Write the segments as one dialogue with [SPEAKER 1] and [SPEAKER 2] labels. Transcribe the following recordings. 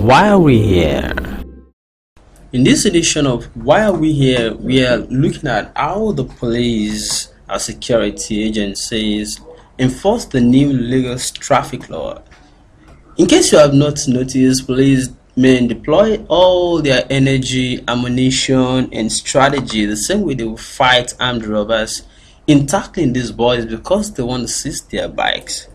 [SPEAKER 1] Why are we here?
[SPEAKER 2] In this edition of Why Are We Here, we are looking at how the police as security agencies enforce the new Lagos traffic law. In case you have not noticed, policemen deploy all their energy, ammunition, and strategy the same way they will fight armed robbers in tackling these boys because they want to seize their bikes.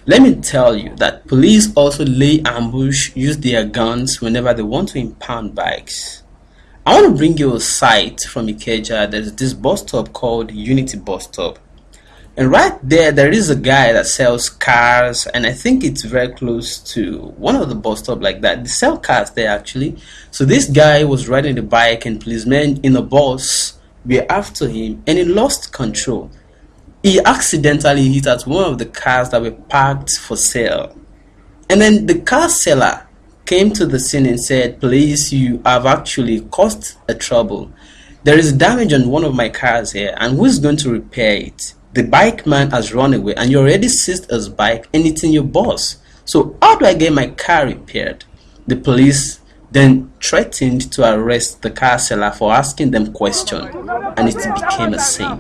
[SPEAKER 2] Let me tell you that police also lay ambush, use their guns whenever they want to impound bikes. I want to bring you a site from Ikeja. There's this bus stop called Unity Bus Stop. And right there is a guy that sells cars, and I think it's very close to one of the bus stop like that. They sell cars there actually. So this guy was riding the bike and policemen in a bus were after him and he lost control. He accidentally hit at one of the cars that were parked for sale. And then the car seller came to the scene and said, "Please, you have actually caused a trouble. There is damage on one of my cars here, and who is going to repair it? The bike man has run away and you already seized his bike and it's in your bus. So how do I get my car repaired?" The police then threatened to arrest the car seller for asking them questions, and it became a scene.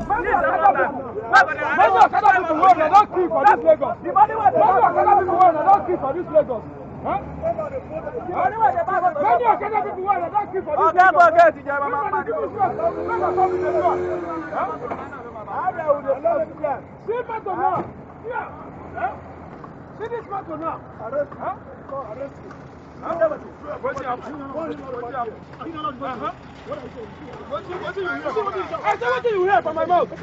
[SPEAKER 3] See this man to now. Arrest him. Arrest him. What do you hear from my mouth? Mind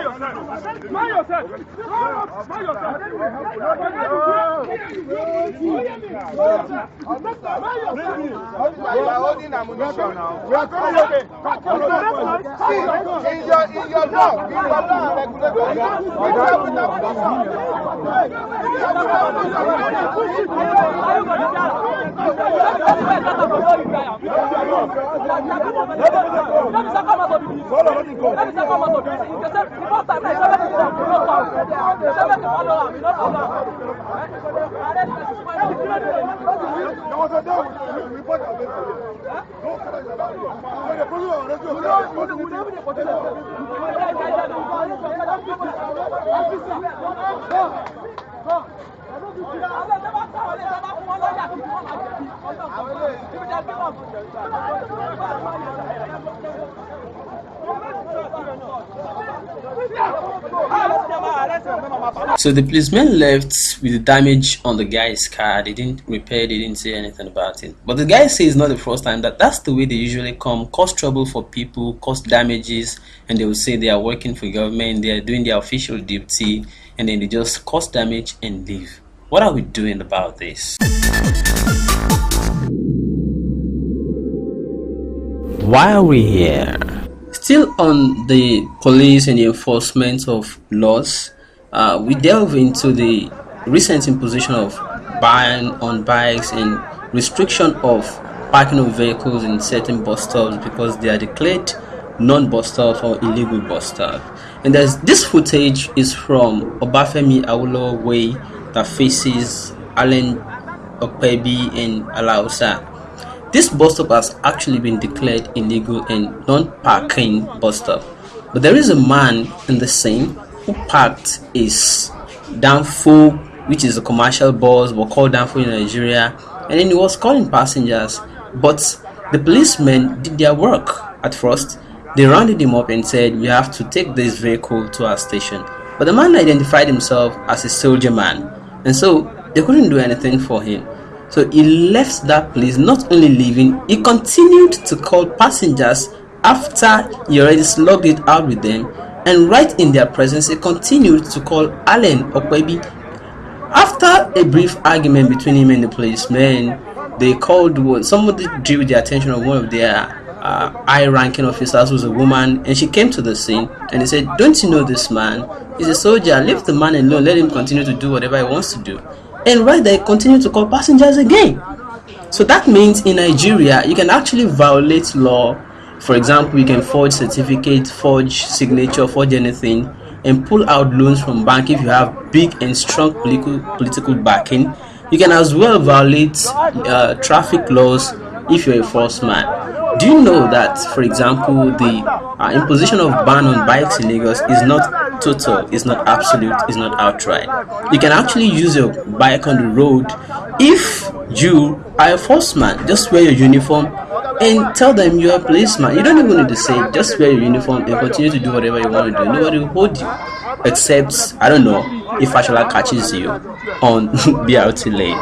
[SPEAKER 3] yourself. Mind yourself. Mind yourself. We are holding ammunition now. We are coming okay. In your law,
[SPEAKER 2] So the policemen left with the damage on the guy's car. They didn't repair, they didn't say anything about it. But the guy says it's not the first time that's the way they usually come, cause trouble for people, cause damages, and they will say they are working for government, they are doing their official duty, and then they just cause damage and leave. What are we doing about this?
[SPEAKER 1] Why are we here?
[SPEAKER 2] Still on the police and the enforcement of laws, we delve into the recent imposition of ban on bikes and restriction of parking of vehicles in certain bus stops because they are declared non-bus stops or illegal bus stops. And this footage is from Obafemi Awolowo Way that faces Allen Okpebi and Alausa. This bus stop has actually been declared illegal and non-parking bus stop. But there is a man in the scene who parked his Danfo, which is a commercial bus, but called Danfo in Nigeria, and then he was calling passengers. But the policemen did their work. At first, they rounded him up and said, "We have to take this vehicle to our station." But the man identified himself as a soldier man, and so they couldn't do anything for him. So he left that place. Not only leaving, he continued to call passengers after he already slugged it out with them, and right in their presence he continued to call Allen Okpebi. After a brief argument between him and the policeman, they called somebody drew the attention of one of their high-ranking officers, who was a woman, and she came to the scene and they said, "Don't you know this man? He's a soldier. Leave the man alone. Let him continue to do whatever he wants to do." And right there, he continued to call passengers again. So that means in Nigeria, you can actually violate law. For example, you can forge certificate, forge signature, forge anything, and pull out loans from bank if you have big and strong political backing. You can as well violate traffic laws if you're a false man. Do you know that, for example, the imposition of ban on bikes in Lagos is not total, is not absolute, is not outright? You can actually use your bike on the road if you are a false man. Just wear your uniform and tell them you're a policeman. You don't even need to say it. Just wear your uniform and continue to do whatever you want to do. Nobody will hold you, except, I don't know, if Fashola catches you on BRT lane.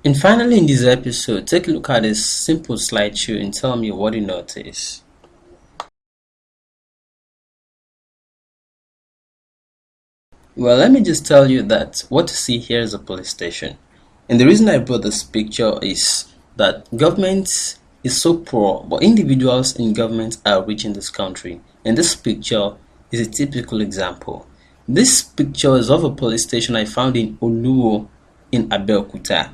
[SPEAKER 2] And finally, in this episode, take a look at this simple slideshow and tell me what you notice. Well, let me just tell you that what you see here is a police station. And the reason I brought this picture is that government is so poor, but individuals in government are rich in this country. And this picture is a typical example. This picture is of a police station I found in Oluwo in Abeokuta.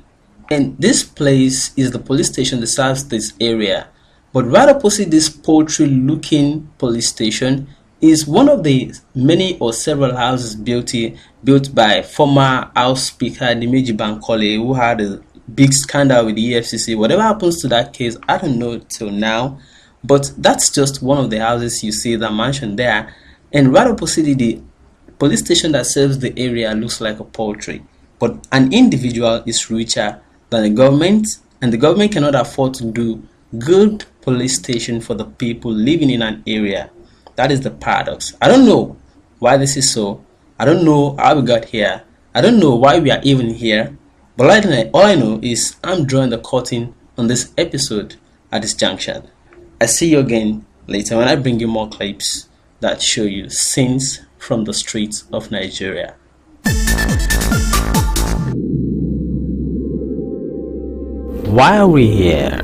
[SPEAKER 2] And this place is the police station that serves this area. But right opposite this poultry-looking police station is one of the many or several houses built by former House Speaker Dimeji Bankole, who had a big scandal with the EFCC. Whatever happens to that case, I don't know till now. But that's just one of the houses you see, that mansion there. And right opposite the police station that serves the area looks like a poultry. But an individual is richer than the government, and the government cannot afford to do good police station for the people living in an area. That is the paradox. I don't know why this is so. I don't know how we got here. I don't know why we are even here. But all I know is I'm drawing the curtain on this episode at this junction. I see you again later when I bring you more clips that show you scenes from the streets of Nigeria.
[SPEAKER 1] Why are we here?